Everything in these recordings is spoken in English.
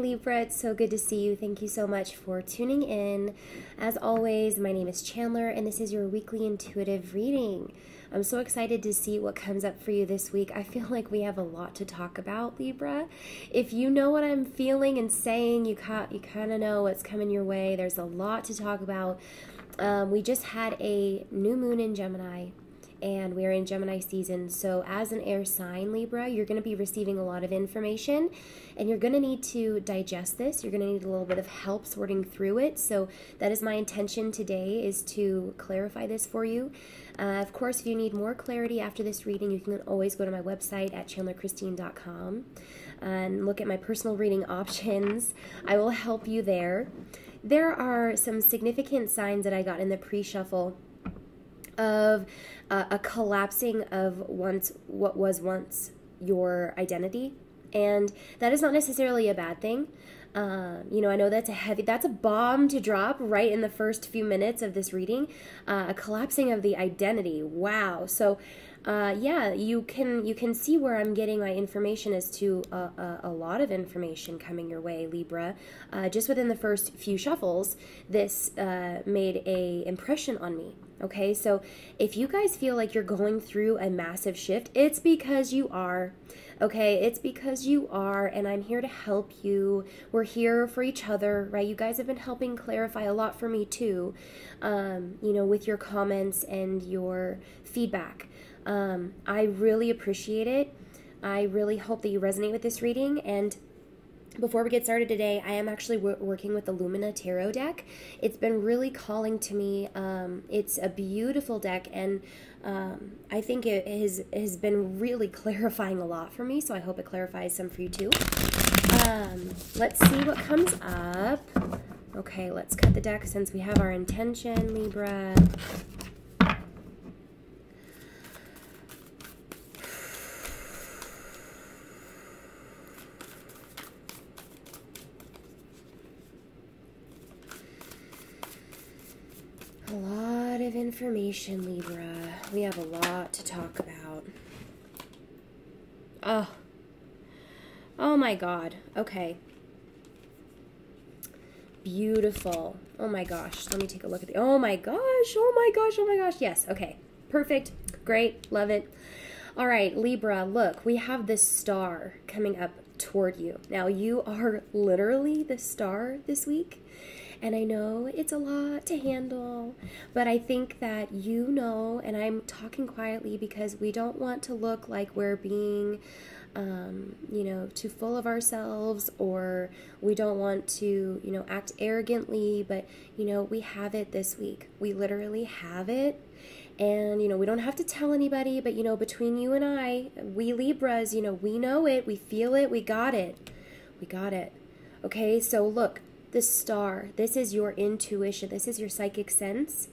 Libra, it's so good to see you. Thank you so much for tuning in. As always, my name is Chandler, and this is your weekly intuitive reading. I'm so excited to see what comes up for you this week. I feel like we have a lot to talk about, Libra. If you know what I'm feeling and saying, you kind of know what's coming your way. There's a lot to talk about. We just had a new moon in Gemini, and we're in Gemini season. So as an air sign, Libra, you're going to be receiving a lot of information, and you're going to need to digest this. You're going to need a little bit of help sorting through it. So that is my intention today, is to clarify this for you. Of course, if you need more clarity after this reading, you can always go to my website at chandlerchristine.com and look at my personal reading options. I will help you there. There are some significant signs that I got in the pre-shuffle of a collapsing of what was once your identity, and that is not necessarily a bad thing. I know that's a bomb to drop right in the first few minutes of this reading. A collapsing of the identity. Wow. So yeah, you can see where I'm getting my information as to a lot of information coming your way, Libra. Just within the first few shuffles, this made a impression on me. Okay, so if you guys feel like you're going through a massive shift, it's because you are. Okay, it's because you are, and I'm here to help you. We're here for each other, right? You guys have been helping clarify a lot for me too, with your comments and your feedback. I really appreciate it. I really hope that you resonate with this reading. And before we get started today, I am actually working with the Lumina Tarot deck. It's been really calling to me. It's a beautiful deck, and I think it has been really clarifying a lot for me, so I hope it clarifies some for you too. Let's see what comes up. Okay, let's cut the deck since we have our intention, Libra. A lot of information, Libra. We have a lot to talk about. Oh my God. Okay. Beautiful. Oh my gosh. Let me take a look at the, oh my gosh. Oh my gosh. Oh my gosh. Yes. Okay. Perfect. Great. Love it. All right, Libra, look, we have this star coming up toward you. Now, you are literally the star this week. And I know it's a lot to handle, but I think that you know, and I'm talking quietly because we don't want to look like we're being, too full of ourselves, or we don't want to, act arrogantly, but, we have it this week. We literally have it. And, we don't have to tell anybody, but, between you and I, we Libras, we know it, we feel it, we got it. We got it. Okay, so look. The star, this is your intuition, this is your psychic sense,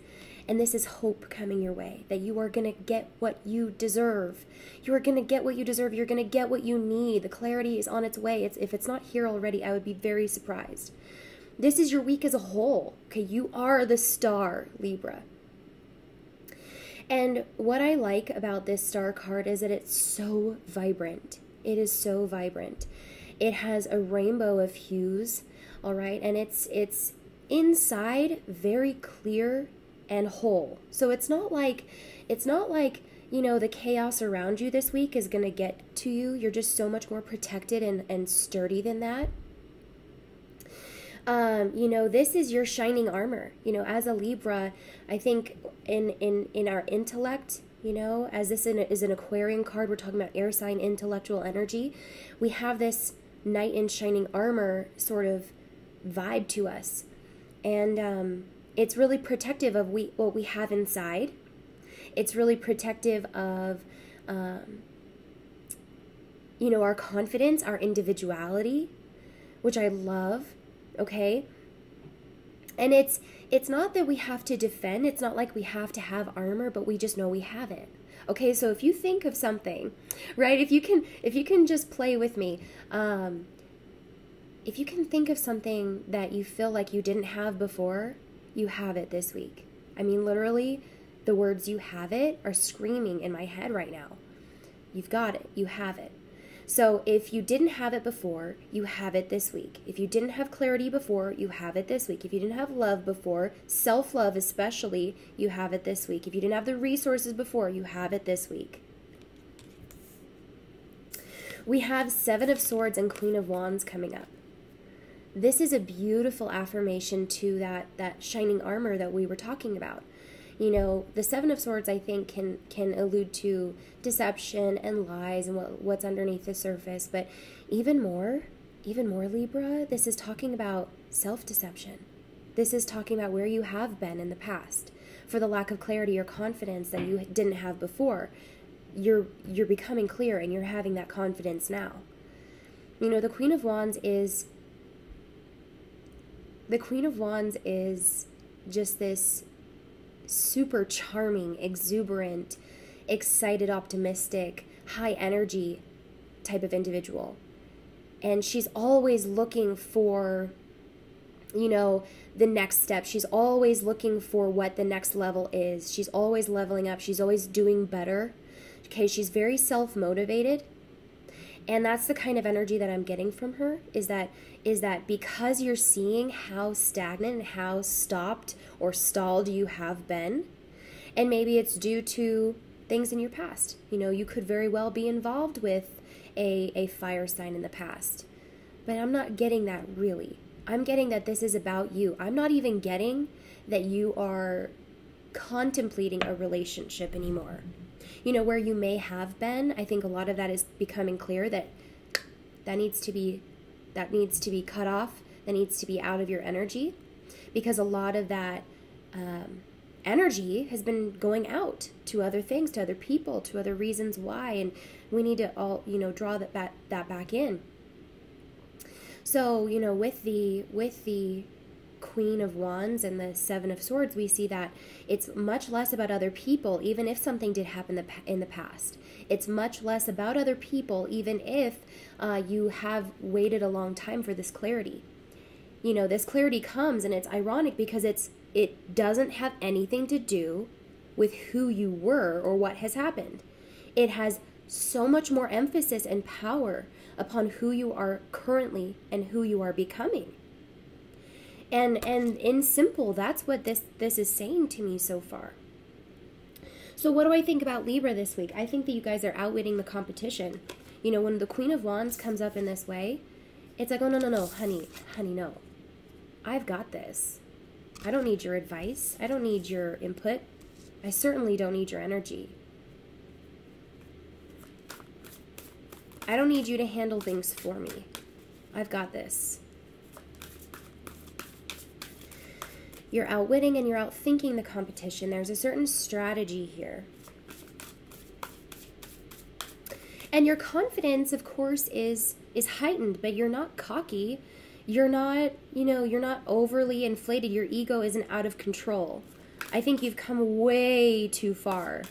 and this is hope coming your way, that you are going to get what you deserve. You are going to get what you deserve. You're going to get what you need. The clarity is on its way. If it's not here already, I would be very surprised. This is your week as a whole. Okay, you are the star, Libra. And what I like about this star card is that it's so vibrant. It is so vibrant. It has a rainbow of hues. All right, and it's inside very clear and whole. So it's not like the chaos around you this week is going to get to you. You're just so much more protected and sturdy than that. This is your shining armor. As a Libra, I think in our intellect, as this is an Aquarian card, we're talking about air sign intellectual energy. We have this knight in shining armor sort of vibe to us, and it's really protective of what we have inside. It's really protective of our confidence, our individuality, which I love. Okay, and it's not that we have to defend. It's not like we have to have armor, but we just know we have it. Okay, so if you think of something, right, if you can just play with me, if you can think of something that you feel like you didn't have before, you have it this week. I mean, literally, the words "you have it" are screaming in my head right now. You've got it. You have it. So if you didn't have it before, you have it this week. If you didn't have clarity before, you have it this week. If you didn't have love before, self-love especially, you have it this week. If you didn't have the resources before, you have it this week. We have Seven of Swords and Queen of Wands coming up. This is a beautiful affirmation to that shining armor that we were talking about. You know, the Seven of Swords, I think, can allude to deception and lies and what's underneath the surface. But even more, Libra, this is talking about self-deception. This is talking about where you have been in the past. For the lack of clarity or confidence that you didn't have before, you're becoming clear and you're having that confidence now. You know, the Queen of Wands is just this super charming, exuberant, excited, optimistic, high energy type of individual. And she's always looking for, you know, the next step. She's always looking for what the next level is. She's always leveling up. She's always doing better. Okay, she's very self-motivated. And that's the kind of energy that I'm getting from her, is that because you're seeing how stagnant and how stopped or stalled you have been, and maybe it's due to things in your past. You know, you could very well be involved with a fire sign in the past. But I'm not getting that really. I'm getting that this is about you. I'm not even getting that you are contemplating a relationship anymore. You know, where you may have been, I think a lot of that is becoming clear that needs to be cut off, that needs to be out of your energy, because a lot of that energy has been going out to other things, to other people, to other reasons why, and we need to all, you know, draw that back in. So, you know, with the Queen of Wands and the Seven of Swords, we see that it's much less about other people, even if something did happen in the past. It's much less about other people, even if you have waited a long time for this clarity. You know, this clarity comes, and it's ironic because it doesn't have anything to do with who you were or what has happened. It has so much more emphasis and power upon who you are currently and who you are becoming. And in simple, that's what this is saying to me so far. So what do I think about Libra this week? I think that you guys are outwitting the competition. You know, when the Queen of Wands comes up in this way, it's like, oh, no, honey, no. I've got this. I don't need your advice. I don't need your input. I certainly don't need your energy. I don't need you to handle things for me. I've got this. You're outwitting and you're outthinking the competition. There's a certain strategy here. And your confidence, of course, is heightened, but you're not cocky. You're not, you know, you're not overly inflated. Your ego isn't out of control. I think you've come way too far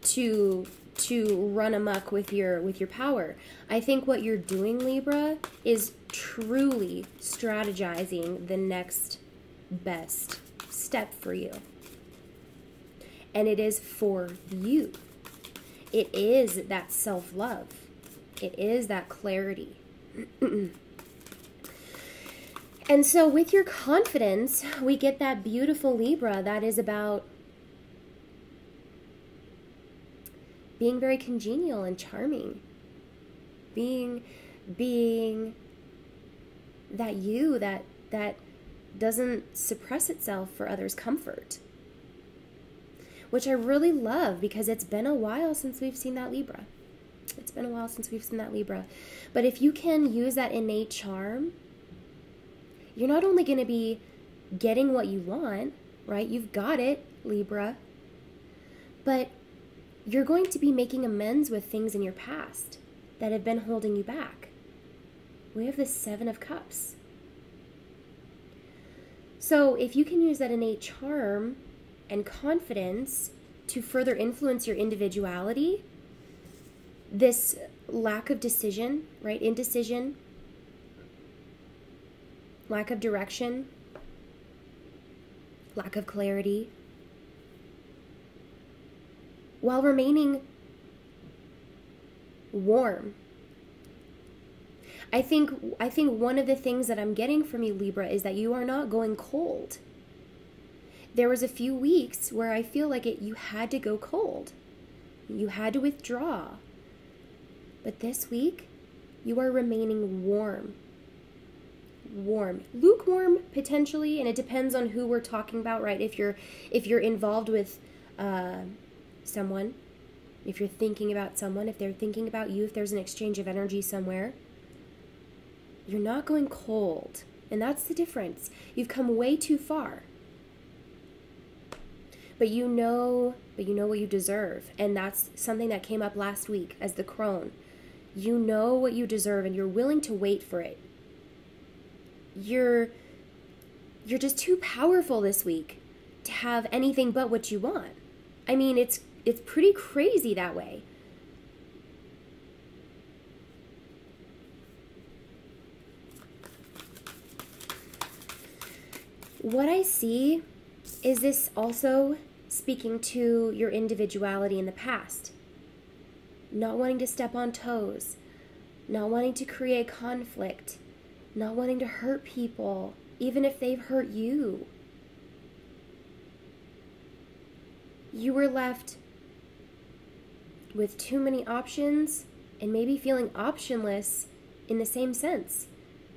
to run amok with your power. I think what you're doing, Libra, is truly strategizing the next best step for you. And it is for you. It is that self-love. It is that clarity. And so with your confidence, we get that beautiful Libra that is about being very congenial and charming. Being that you that doesn't suppress itself for others' comfort. Which I really love, because it's been a while since we've seen that Libra. It's been a while since we've seen that Libra. But if you can use that innate charm, you're not only going to be getting what you want, right? You've got it, Libra. But you're going to be making amends with things in your past that have been holding you back. We have the Seven of Cups. So if you can use that innate charm and confidence to further influence your individuality, this lack of decision, right? Indecision, lack of direction, lack of clarity, while remaining warm I think one of the things that I'm getting from you, Libra, is that you are not going cold. There was a few weeks where I feel like you had to go cold. You had to withdraw. But this week, you are remaining warm. Warm. Lukewarm, potentially, and it depends on who we're talking about, right? If you're involved with someone, if you're thinking about someone, if they're thinking about you, if there's an exchange of energy somewhere, you're not going cold. And that's the difference. You've come way too far. But you know what you deserve. And that's something that came up last week as the crone. You know what you deserve and you're willing to wait for it. You're just too powerful this week to have anything but what you want. I mean, it's pretty crazy that way. What I see is this also speaking to your individuality in the past. Not wanting to step on toes, not wanting to create conflict, not wanting to hurt people, even if they've hurt you. You were left with too many options and maybe feeling optionless in the same sense.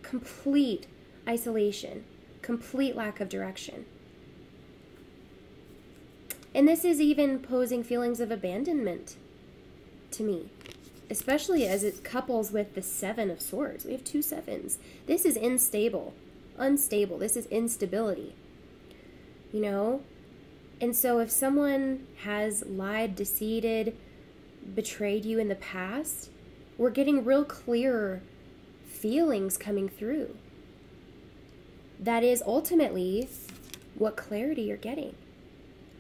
Complete isolation, complete lack of direction. And this is even posing feelings of abandonment to me, especially as it couples with the Seven of Swords. We have 2 sevens. This is unstable. This is instability, you know? And so if someone has lied, deceived, betrayed you in the past, we're getting real clear feelings coming through. That is ultimately what clarity you're getting.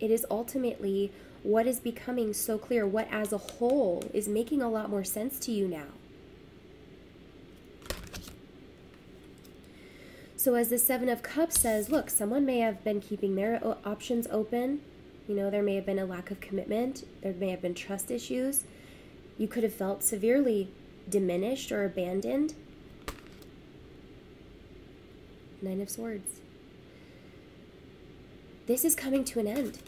It is ultimately what is becoming so clear, what as a whole is making a lot more sense to you now. So as the Seven of Cups says, look, someone may have been keeping their options open. You know, there may have been a lack of commitment. There may have been trust issues. You could have felt severely diminished or abandoned. Nine of Swords. This is coming to an end.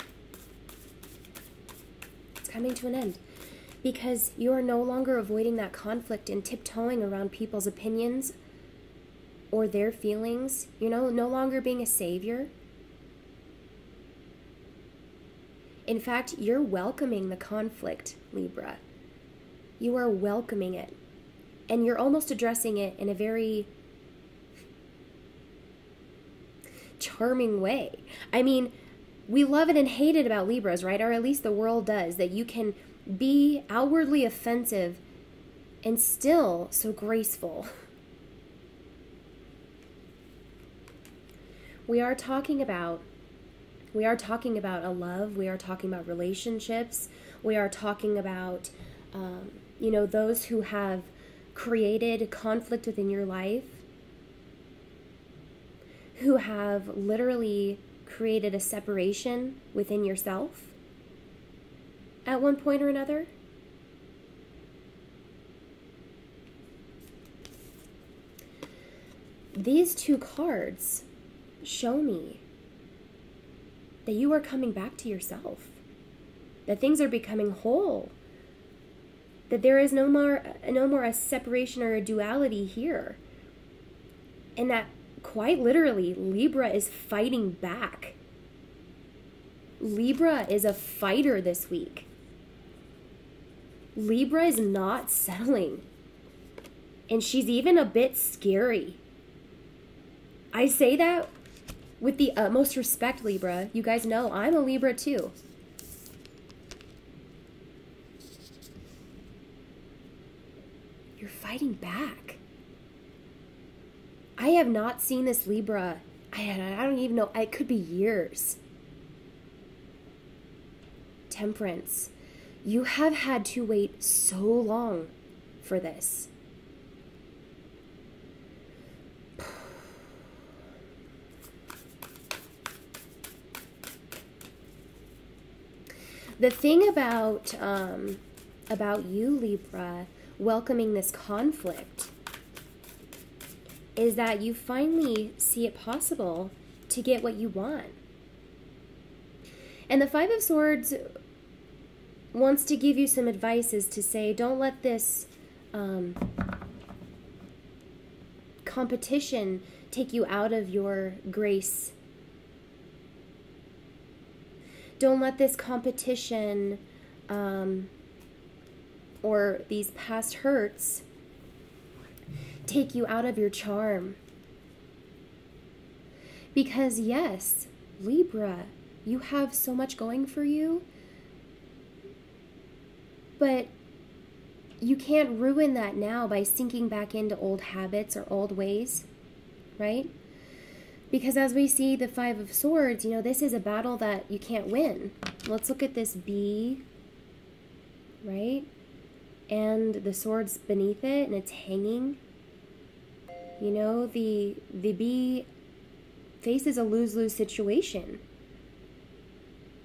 It's coming to an end. Because you are no longer avoiding that conflict and tiptoeing around people's opinions or their feelings. You know, no longer being a savior. In fact, you're welcoming the conflict, Libra. You are welcoming it. And you're almost addressing it in a very charming way. I mean, we love it and hate it about Libras, right? Or at least the world does, that you can be outwardly offensive and still so graceful. We are talking about a love. We are talking about relationships. We are talking about, you know, those who have created conflict within your life, who have literally created a separation within yourself at one point or another. These 2 cards show me that you are coming back to yourself, that things are becoming whole, that there is no more a separation or a duality here, and that quite literally Libra is fighting back. Libra is a fighter this week. Libra is not settling, and she's even a bit scary. I say that with the utmost respect, Libra. You guys know I'm a Libra too. You're fighting back. I have not seen this Libra. I don't even know. It could be years. Temperance. You have had to wait so long for this. The thing about you, Libra, welcoming this conflict is that you finally see it possible to get what you want. And the Five of Swords wants to give you some advice, is to say, don't let this competition take you out of your grace. Don't let this competition or these past hurts take you out of your charm. Because yes, Libra, you have so much going for you, but you can't ruin that now by sinking back into old habits or old ways, right? Because as we see the Five of Swords, you know, this is a battle that you can't win. Let's look at this bee, right? And the sword's beneath it, and it's hanging. You know, the bee faces a lose-lose situation.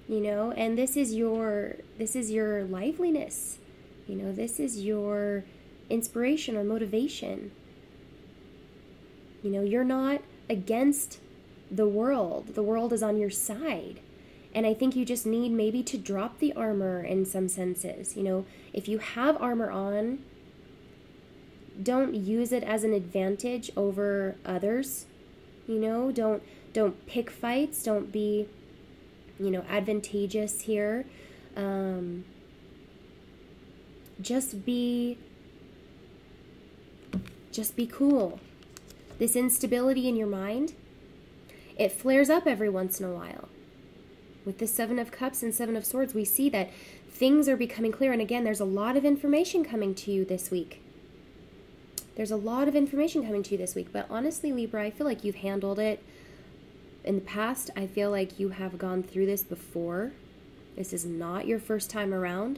You know, and this is your liveliness. You know, this is your inspiration or motivation. You know, you're not against the world. The world is on your side. And I think you just need maybe to drop the armor in some senses. You know, if you have armor on, don't use it as an advantage over others. You know, don't pick fights. Don't be, you know, advantageous here. Just be cool. This instability in your mind, it flares up every once in a while. With the Seven of Cups and Seven of Swords, we see that things are becoming clear. And again, there's a lot of information coming to you this week. There's a lot of information coming to you this week. But honestly, Libra, I feel like you've handled it in the past. I feel like you have gone through this before. This is not your first time around.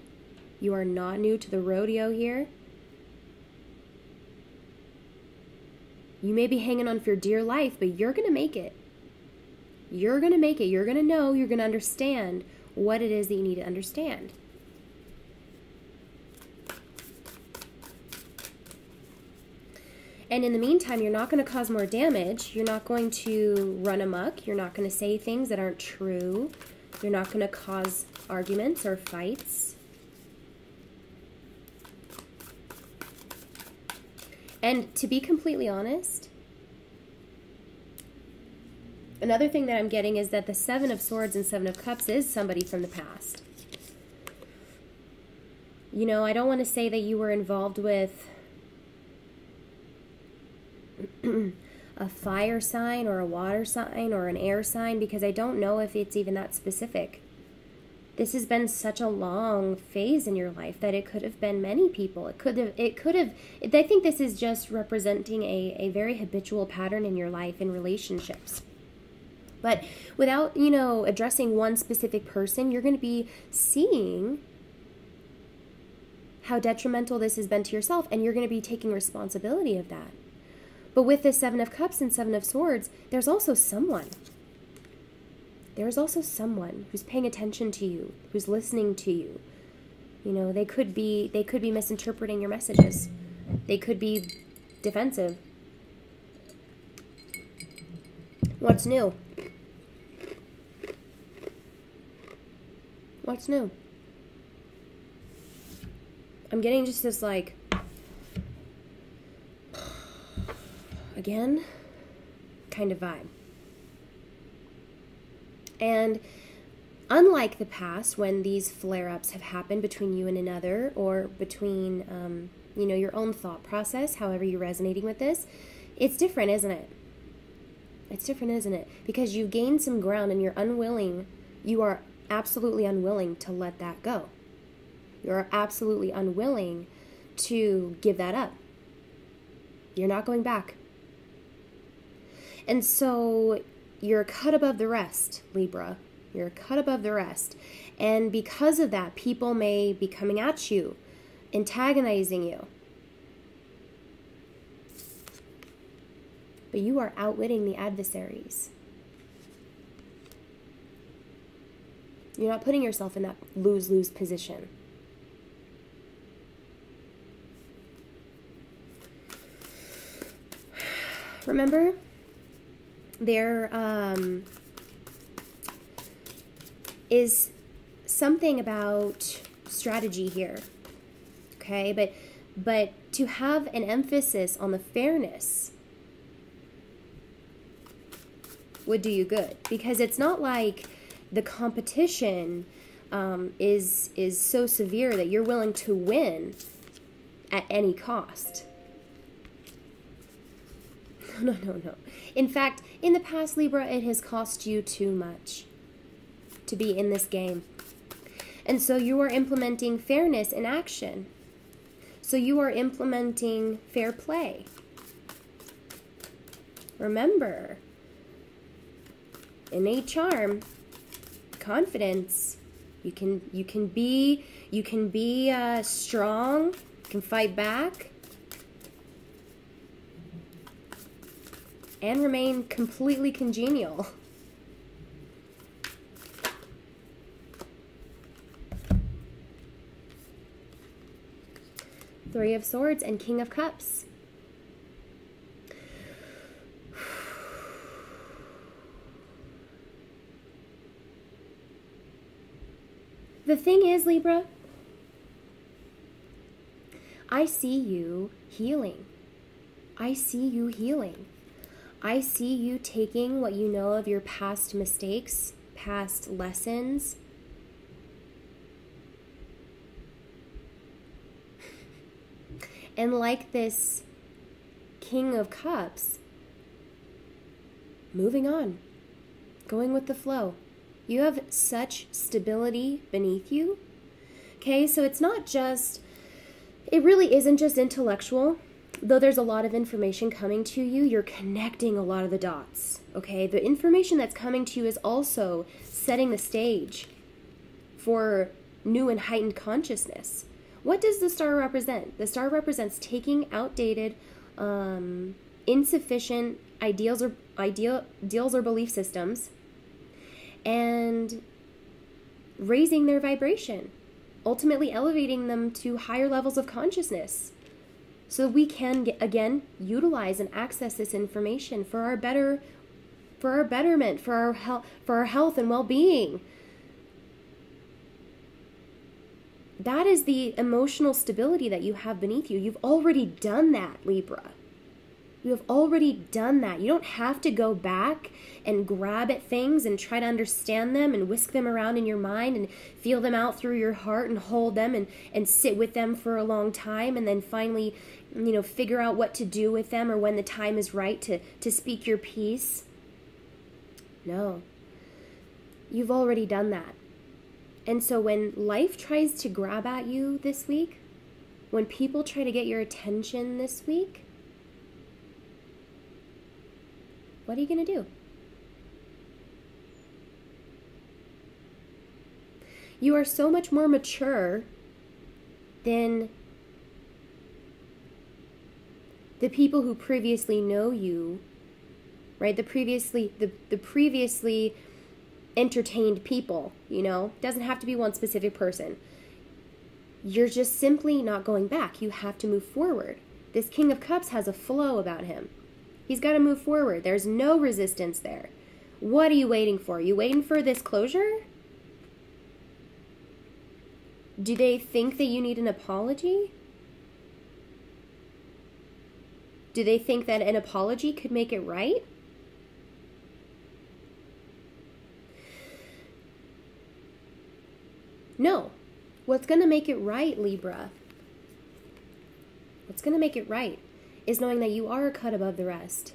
You are not new to the rodeo here. You may be hanging on for your dear life, but you're going to make it. You're going to make it. You're going to know, you're going to understand what it is that you need to understand. And in the meantime, you're not going to cause more damage. You're not going to run amok. You're not going to say things that aren't true. You're not going to cause arguments or fights. And to be completely honest, another thing that I'm getting is that the Seven of Swords and Seven of Cups is somebody from the past. You know, I don't want to say that you were involved with a fire sign or a water sign or an air sign, because I don't know if it's even that specific. This has been such a long phase in your life that it could have been many people. I think this is just representing a very habitual pattern in your life in relationships. But without, you know, addressing one specific person, you're going to be seeing how detrimental this has been to yourself, and you're going to be taking responsibility of that. But with the Seven of Cups and Seven of Swords, there's also someone. There is also someone who's paying attention to you, who's listening to you. You know, they could be misinterpreting your messages. They could be defensive. What's new? What's new? I'm getting just this, like, again, kind of vibe. And unlike the past, when these flare-ups have happened between you and another, or between, you know, your own thought process, however you're resonating with this, it's different, isn't it? It's different, isn't it? Because you've gained some ground and you are absolutely unwilling to let that go. You're absolutely unwilling to give that up. You're not going back. And so you're cut above the rest, Libra. You're cut above the rest. And because of that, people may be coming at you, antagonizing you. But you are outwitting the adversaries. You're not putting yourself in that lose-lose position. Remember, there is something about strategy here, okay? But to have an emphasis on the fairness would do you good, because it's not like the competition is so severe that you're willing to win at any cost. No. In fact, in the past, Libra, it has cost you too much to be in this game. And so you are implementing fairness in action. So you are implementing fair play. Remember, innate charm, confidence. You can be strong. You can fight back, and remain completely congenial. Three of Swords and King of Cups. The thing is, Libra, I see you healing. I see you healing. I see you taking what you know of your past mistakes, past lessons, and like this King of Cups, moving on, going with the flow. You have such stability beneath you. Okay, so it's not just, it really isn't just intellectual. Though there's a lot of information coming to you, you're connecting a lot of the dots. Okay, the information that's coming to you is also setting the stage for new and heightened consciousness. What does the star represent? The star represents taking outdated, insufficient ideals or belief systems and raising their vibration, ultimately elevating them to higher levels of consciousness, so we can again utilize and access this information for our betterment, for our health and well-being. That is the emotional stability that you have beneath you. You've already done that, Libra. You have already done that. You don't have to go back and grab at things and try to understand them and whisk them around in your mind and feel them out through your heart and hold them and sit with them for a long time and then finally, figure out what to do with them or when the time is right to speak your piece. No. You've already done that. And so when life tries to grab at you this week, when people try to get your attention this week, what are you going to do? You are so much more mature than the people who previously know you, right? The previously entertained people, doesn't have to be one specific person. You're just simply not going back. You have to move forward. This King of Cups has a flow about him. He's got to move forward. There's no resistance there. What are you waiting for? Are you waiting for this closure? Do they think that you need an apology? Do they think that an apology could make it right? No. What's going to make it right, Libra? What's going to make it right is knowing that you are a cut above the rest.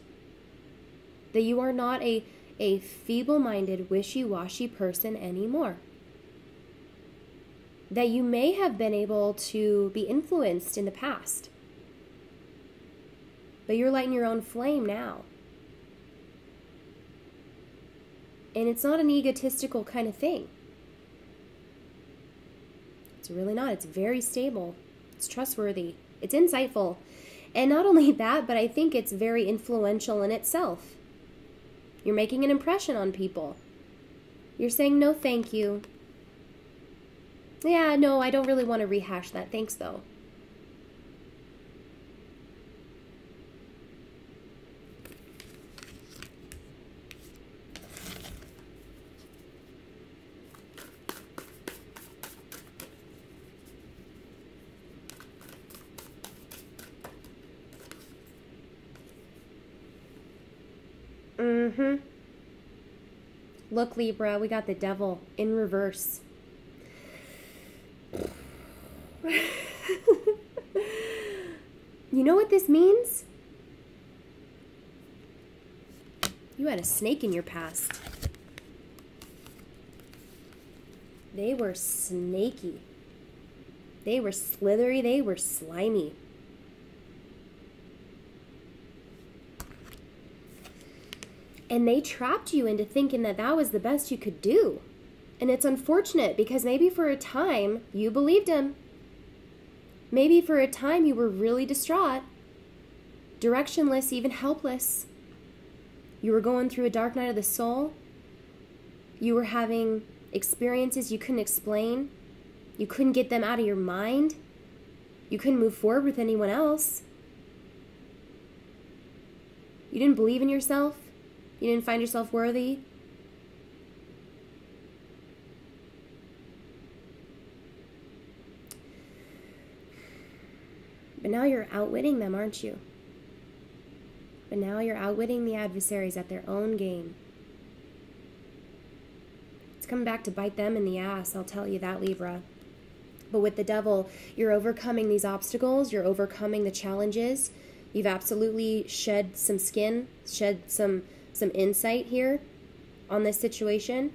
That you are not a feeble-minded, wishy-washy person anymore. That you may have been able to be influenced in the past, but you're lighting your own flame now. And it's not an egotistical kind of thing. It's really not. It's very stable. It's trustworthy. It's insightful. And not only that, but I think it's very influential in itself. You're making an impression on people. You're saying, no, thank you. Yeah, no, I don't really want to rehash that. Thanks, though. Look, Libra, we got the devil in reverse. You know what this means? You had a snake in your past. They were snaky. They were slithery. They were slimy. And they trapped you into thinking that that was the best you could do. And it's unfortunate because maybe for a time you believed him. Maybe for a time you were really distraught, directionless, even helpless. You were going through a dark night of the soul. You were having experiences you couldn't explain. You couldn't get them out of your mind. You couldn't move forward with anyone else. You didn't believe in yourself. You didn't find yourself worthy. But now you're outwitting them, aren't you? But now you're outwitting the adversaries at their own game. It's coming back to bite them in the ass, I'll tell you that, Libra. But with the devil, you're overcoming these obstacles. You're overcoming the challenges. You've absolutely shed some skin, shed some insight here on this situation.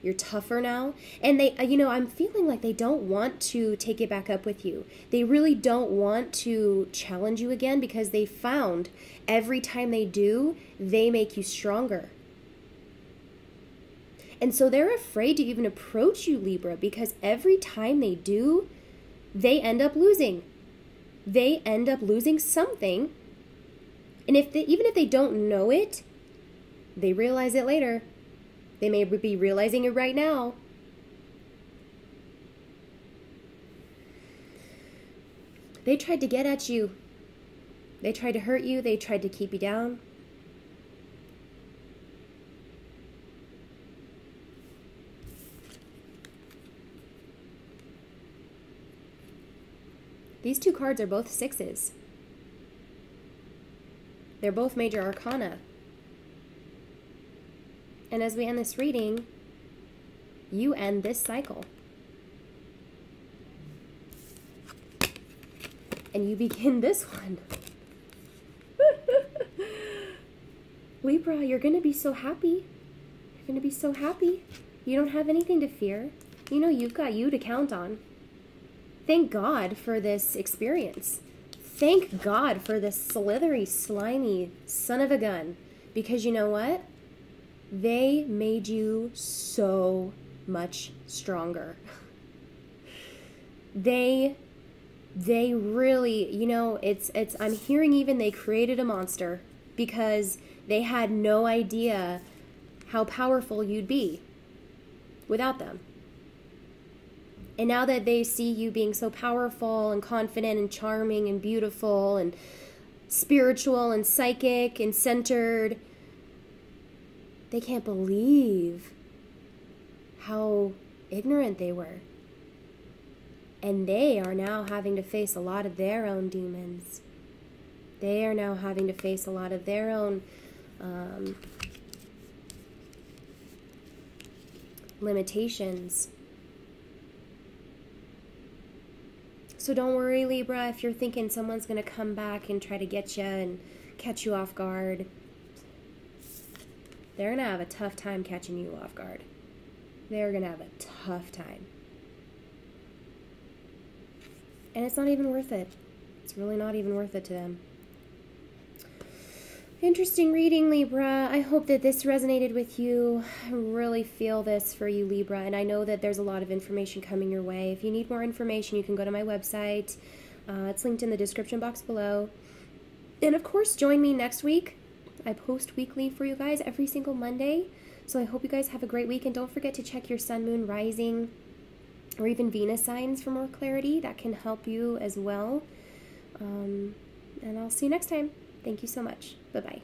You're tougher now. And they, I'm feeling like they don't want to take it back up with you. They really don't want to challenge you again because they found every time they do, they make you stronger. And so they're afraid to even approach you, Libra, because every time they do, they end up losing. They end up losing something. And even if they don't know it, they realize it later. They may be realizing it right now. They tried to get at you. They tried to hurt you. They tried to keep you down. These two cards are both sixes. They're both major arcana. And as we end this reading, you end this cycle. And you begin this one. Libra, you're going to be so happy. You're going to be so happy. You don't have anything to fear. You know you've got you to count on. Thank God for this experience. Thank God for this slithery, slimy son of a gun. Because you know what? They made you so much stronger. They really, I'm hearing even they created a monster because they had no idea how powerful you'd be without them. And now that they see you being so powerful and confident and charming and beautiful and spiritual and psychic and centered, they can't believe how ignorant they were. And they are now having to face a lot of their own demons. They are now having to face a lot of their own limitations. So don't worry, Libra, if you're thinking someone's going to come back and try to get you and catch you off guard. They're going to have a tough time catching you off guard. They're going to have a tough time. And it's not even worth it. It's really not even worth it to them. Interesting reading, Libra. I hope that this resonated with you. I really feel this for you, Libra, and I know that there's a lot of information coming your way. If you need more information, you can go to my website. It's linked in the description box below. And of course, join me next week. I post weekly for you guys every single Monday. So I hope you guys have a great week, and don't forget to check your sun, moon, rising, or even Venus signs for more clarity. That can help you as well. And I'll see you next time. Thank you so much. Bye-bye.